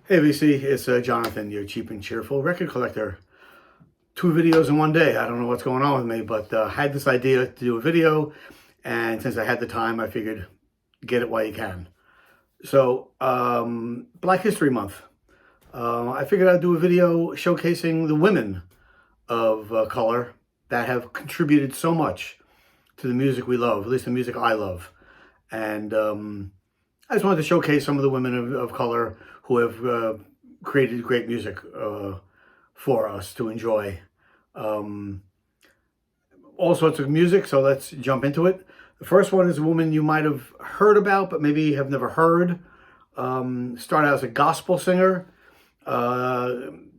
Hey VC, it's Jonathan, your cheap and cheerful record collector. 2 videos in one day. I don't know what's going on with me, but had this idea to do a video, and since I had the time, I figured get it while you can. So, Black History Month. I figured I'd do a video showcasing the women of color that have contributed so much to the music we love, at least the music I love. And I just wanted to showcase some of the women of color who have created great music for us to enjoy. All sorts of music, so let's jump into it. The first one is a woman you might have heard about, but maybe have never heard. Started out as a gospel singer, playing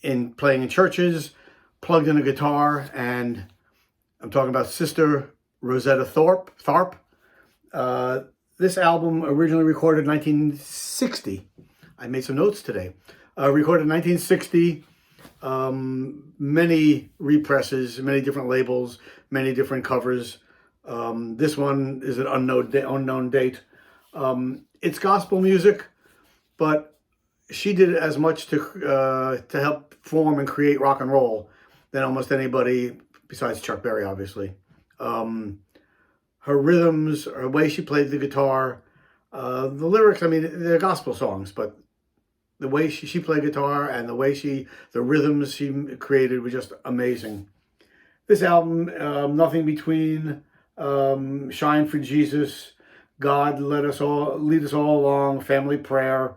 in churches, plugged in a guitar, and I'm talking about Sister Rosetta Tharpe. This album originally recorded in 1960. I made some notes today. Recorded in 1960. Many represses, many different labels, many different covers. This one is an unknown date. It's gospel music, but she did as much to help form and create rock and roll than almost anybody besides Chuck Berry, obviously. Her rhythms, her way she played the guitar, the lyrics, I mean, they're gospel songs, but the way she played guitar and the rhythms she created were just amazing. This album, Nothing Between, Shine for Jesus, God Lead Us All Along, Family Prayer,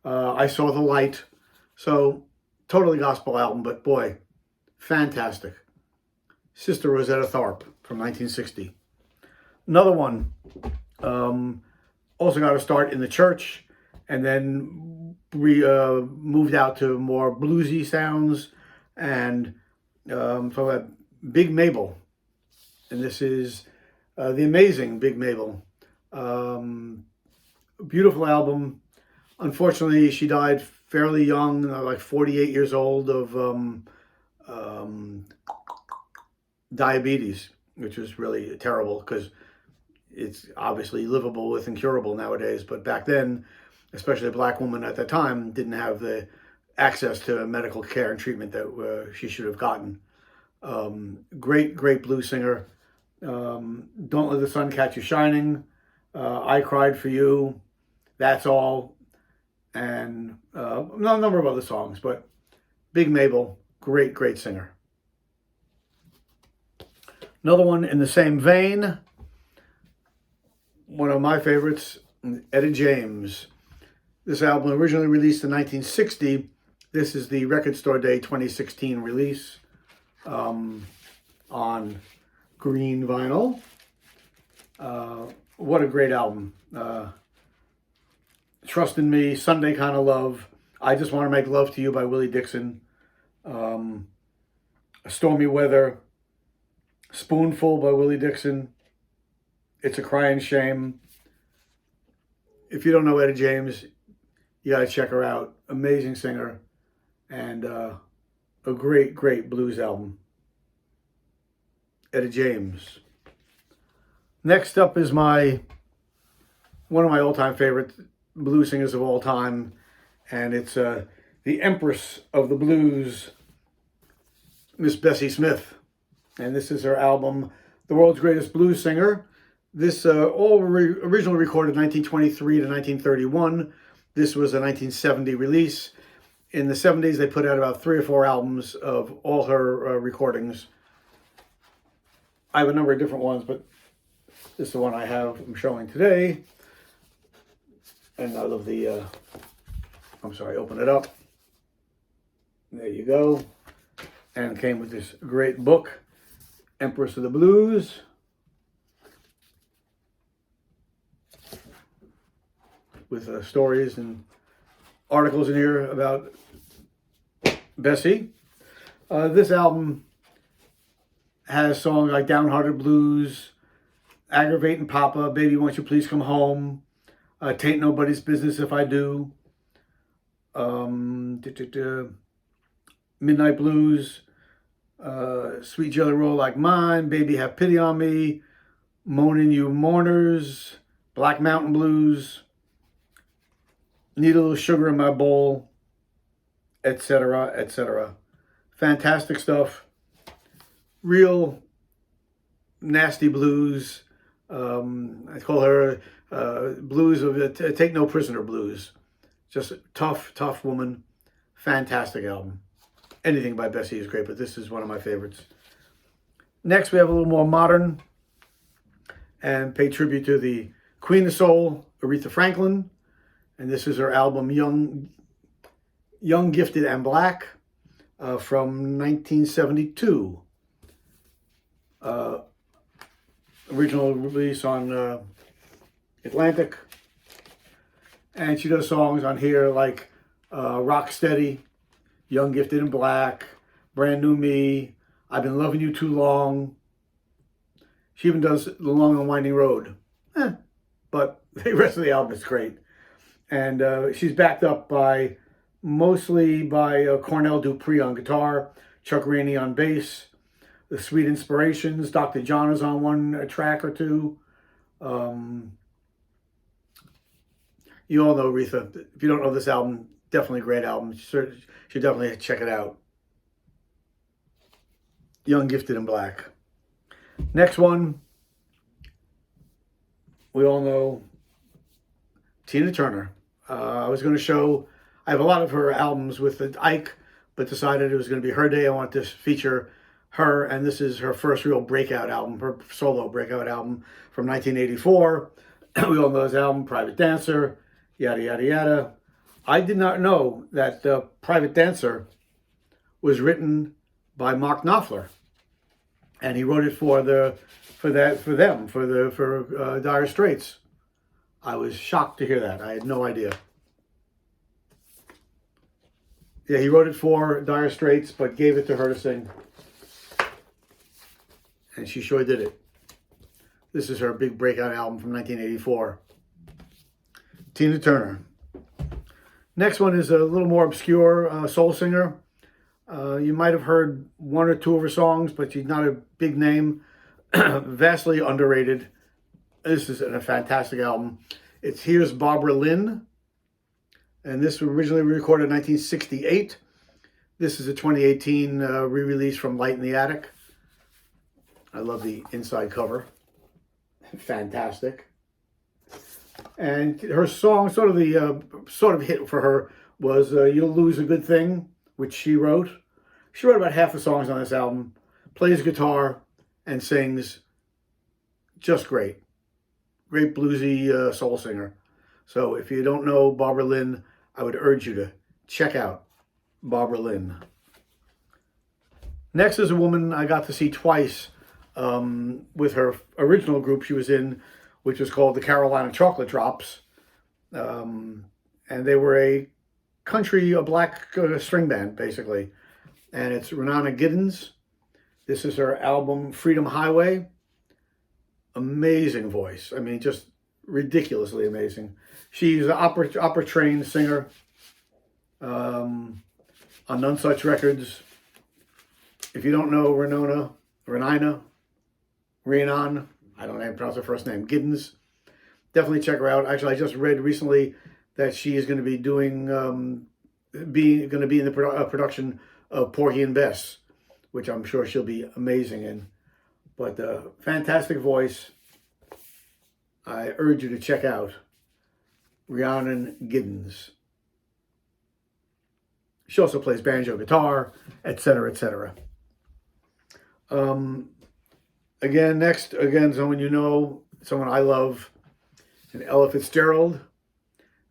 I Saw the Light. So, totally gospel album, but boy, fantastic. Sister Rosetta Tharpe from 1960. Another one, also got to start in the church, and then we moved out to more bluesy sounds, and talking about Big Mabel, and this is the amazing Big Mabel. Beautiful album. Unfortunately, she died fairly young, like 48 years old, of diabetes, which was really terrible because it's obviously livable with and curable nowadays. But back then, especially a black woman at that time, didn't have the access to medical care and treatment that she should have gotten. Great blues singer. Don't Let the Sun Catch You Shining. I Cried for You. That's All. And a number of other songs. But Big Mabel, great singer. Another one in the same vein, one of my favorites, Etta James. This album originally released in 1960. This is the Record Store Day 2016 release on green vinyl. What a great album. Trust in Me, Sunday Kind of Love, I Just Want to Make Love to You by Willie Dixon, Stormy Weather, Spoonful by Willie Dixon, It's a Crying Shame. If you don't know Etta James, you got to check her out. Amazing singer, and a great blues album. Etta James. Next up is one of my all-time favorite blues singers of all time, and it's the Empress of the Blues, Miss Bessie Smith. And this is her album, The World's Greatest Blues Singer. This originally recorded 1923 to 1931. This was a 1970 release. In the 70s, they put out about 3 or 4 albums of all her recordings. I have a number of different ones, but this is the one I'm showing today. And I love open it up. There you go. And it came with this great book, Empress of the Blues. With stories and articles in here about Bessie. This album has songs like Downhearted Blues, Aggravating Papa, Baby Won't You Please Come Home, Tain't Nobody's Business If I Do, Midnight Blues, Sweet Jelly Roll Like Mine, Baby Have Pity on Me, Moanin' You Mourners, Black Mountain Blues, Need a Little Sugar in My Bowl, etc., etc. Fantastic stuff. Real nasty blues. I call her blues of Take No Prisoner blues. Just tough, tough woman. Fantastic album. Anything by Bessie is great, but this is one of my favorites. Next, we have a little more modern and pay tribute to the Queen of Soul, Aretha Franklin. And this is her album, Young, Gifted, and Black, from 1972. Original release on Atlantic. And she does songs on here like Rock Steady, Young, Gifted, and Black, Brand New Me, I've Been Loving You Too Long. She even does The Long and Winding Road. But the rest of the album is great. And she's backed up by mostly by Cornell Dupree on guitar, Chuck Rainey on bass, The Sweet Inspirations, Dr. John is on one track or two. You all know Aretha. If you don't know this album, definitely a great album. You should definitely check it out. Young, Gifted, and Black. Next one, we all know Tina Turner. I was going to show, I have a lot of her albums with Ike, but decided it was going to be her day. I want to feature her, and this is her first real breakout album, her solo breakout album from 1984. We all know this album, Private Dancer, yada, yada, yada. I did not know that Private Dancer was written by Mark Knopfler, and he wrote it for Dire Straits. I was shocked to hear that. I had no idea. Yeah, he wrote it for Dire Straits, but gave it to her to sing. And she sure did it. This is her big breakout album from 1984. Tina Turner. Next one is a little more obscure soul singer. You might have heard one or two of her songs, but she's not a big name. Vastly underrated. This is a fantastic album. It's Here's Barbara Lynn. And this was originally recorded in 1968. This is a 2018 re-release from Light in the Attic. I love the inside cover. Fantastic. And her song, sort of hit for her, was You'll Lose a Good Thing, which she wrote. She wrote about half the songs on this album, plays guitar, and sings just great. Great bluesy soul singer. So if you don't know Barbara Lynn, I would urge you to check out Barbara Lynn. Next is a woman I got to see twice with her original group she was in, which was called the Carolina Chocolate Drops. And they were a black string band, basically. And it's Renee Gibbons. This is her album, Freedom Highway. Amazing voice. I mean, just ridiculously amazing. She's an opera-trained singer on None Such Records. If you don't know Rhiannon, I don't know how to pronounce her first name, Gibbons, definitely check her out. Actually, I just read recently that she is going to be doing, going to be in the production of Porgy and Bess, which I'm sure she'll be amazing in. But fantastic voice. I urge you to check out Renee Gibbons. She also plays banjo, guitar, etc., etc. Next, someone you know, someone I love, and Ella Fitzgerald.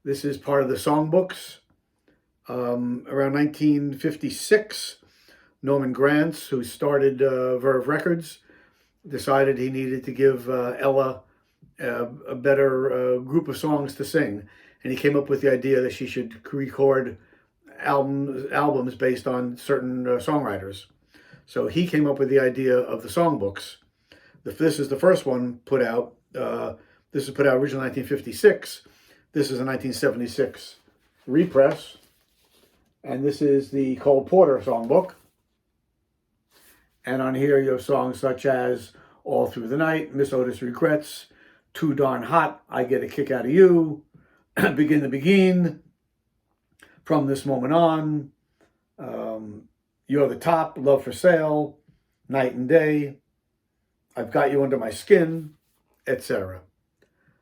This is part of the songbooks. Around 1956, Norman Granz, who started Verve Records, decided he needed to give Ella a better group of songs to sing. And he came up with the idea that she should record albums based on certain songwriters. So he came up with the idea of the songbooks. This is the first one put out. This was put out originally in 1956. This is a 1976 repress. And this is the Cole Porter songbook. And on here you have songs such as All Through the Night, Miss Otis Regrets, Too Darn Hot, I Get a Kick Out of You, Begin to Begin, From This Moment On, You're the Top, Love for Sale, Night and Day, I've Got You Under My Skin, etc.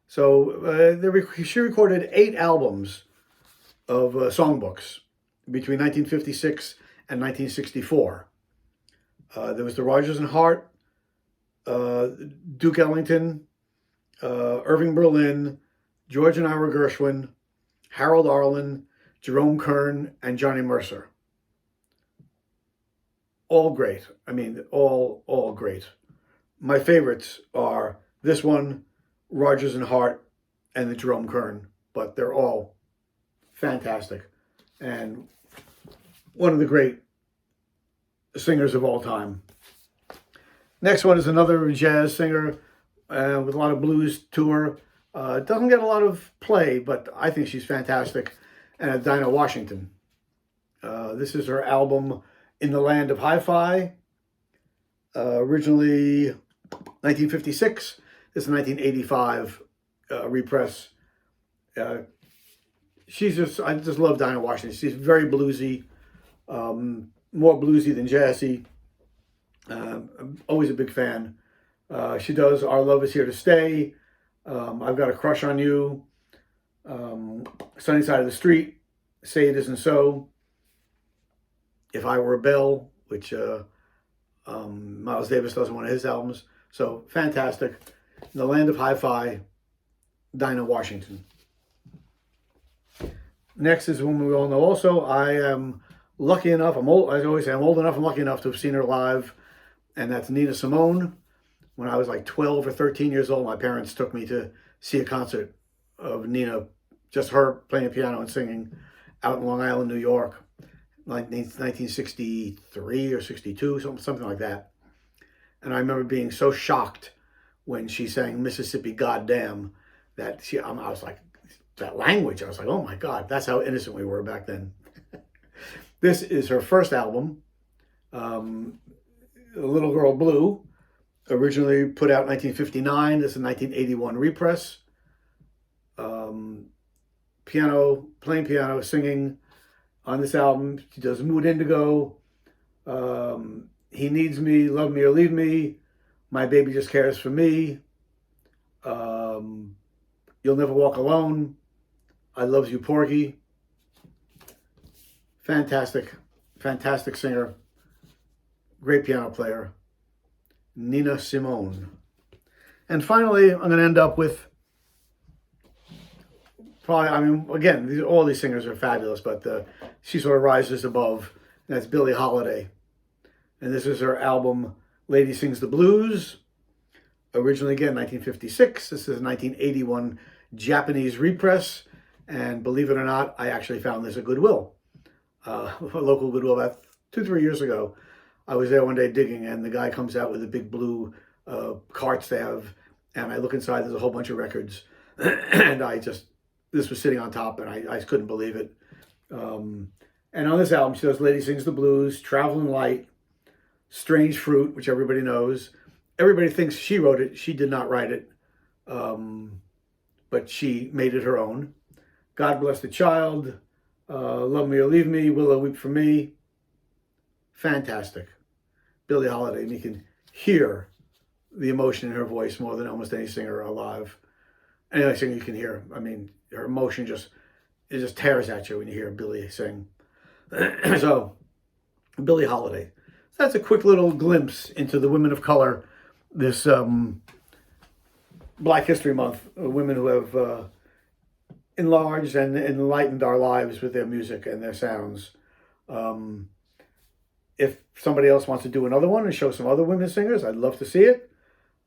So she recorded 8 albums of songbooks between 1956 and 1964. There was the Rodgers and Hart, Duke Ellington, Irving Berlin, George and Ira Gershwin, Harold Arlen, Jerome Kern, and Johnny Mercer. All great. I mean, all great. My favorites are this one, Rodgers and Hart, and the Jerome Kern, but they're all fantastic. And one of the great singers of all time. Next one is another jazz singer with a lot of blues to her. Doesn't get a lot of play, but I think she's fantastic. And Dinah Washington. This is her album, In the Land of Hi-Fi. Originally 1956. This is 1985 repress. I just love Dinah Washington. She's very bluesy, more bluesy than jazzy. I'm always a big fan. She does Our Love Is Here to Stay, I've Got a Crush on You, Sunny Side of the Street, Say It Isn't So, If I Were a Bell, which Miles Davis does on one of his albums. So fantastic. In the Land of Hi-Fi, Dinah Washington. Next is one we all know also. I am lucky enough, as I always say, I'm old enough and lucky enough to have seen her live, and that's Nina Simone. When I was like 12 or 13 years old, my parents took me to see a concert of Nina, just her playing the piano and singing, out in Long Island, New York, like 1963 or 62, something like that. And I remember being so shocked when she sang Mississippi Goddamn that I was like, that language, I was like, oh my God, that's how innocent we were back then. This is her first album, Little Girl Blue, originally put out in 1959. This is a 1981 repress. Playing piano, singing on this album. She does Mood Indigo, He Needs Me, Love Me or Leave Me, My Baby Just Cares for Me, You'll Never Walk Alone, I Loves You Porgy. Fantastic singer, great piano player, Nina Simone. And finally, I'm going to end up with probably, all these singers are fabulous, but she sort of rises above, and that's Billie Holiday. And this is her album, Lady Sings the Blues. Originally, again, 1956. This is a 1981 Japanese repress. And believe it or not, I actually found this at Goodwill, a local Goodwill about 2-3 years ago. I was there one day digging, and the guy comes out with the big blue carts they have, and I look inside, there's a whole bunch of records, and this was sitting on top, and I couldn't believe it. And on this album, she does Lady Sings the Blues, Traveling Light, Strange Fruit, which everybody knows. Everybody thinks she wrote it. She did not write it, but she made it her own. God Bless the Child, Love Me or Leave Me, Willow Weep for Me. Fantastic. Billie Holiday, and you can hear the emotion in her voice more than almost any singer alive. Any singer you can hear. I mean, her emotion just tears at you when you hear Billie sing. So, Billie Holiday. So that's a quick little glimpse into the women of color this Black History Month. Women who have enlarged and enlightened our lives with their music and their sounds. If somebody else wants to do another one and show some other women singers, I'd love to see it.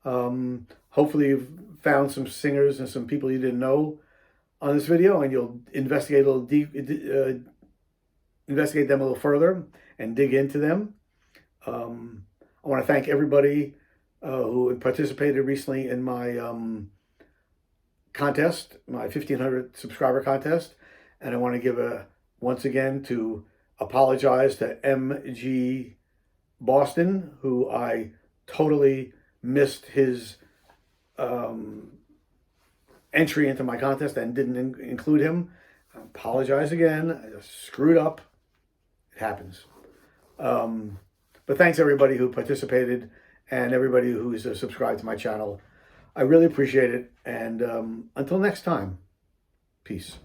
Hopefully you've found some singers and some people you didn't know on this video, and you'll investigate investigate them a little further and dig into them. I want to thank everybody who participated recently in my contest, my 1,500 subscriber contest. And I want to give once again to apologize to MG Boston, who I totally missed his entry into my contest and didn't include him. I apologize again. I just screwed up. It happens. But thanks everybody who participated and everybody who's subscribed to my channel. I really appreciate it. And until next time, peace.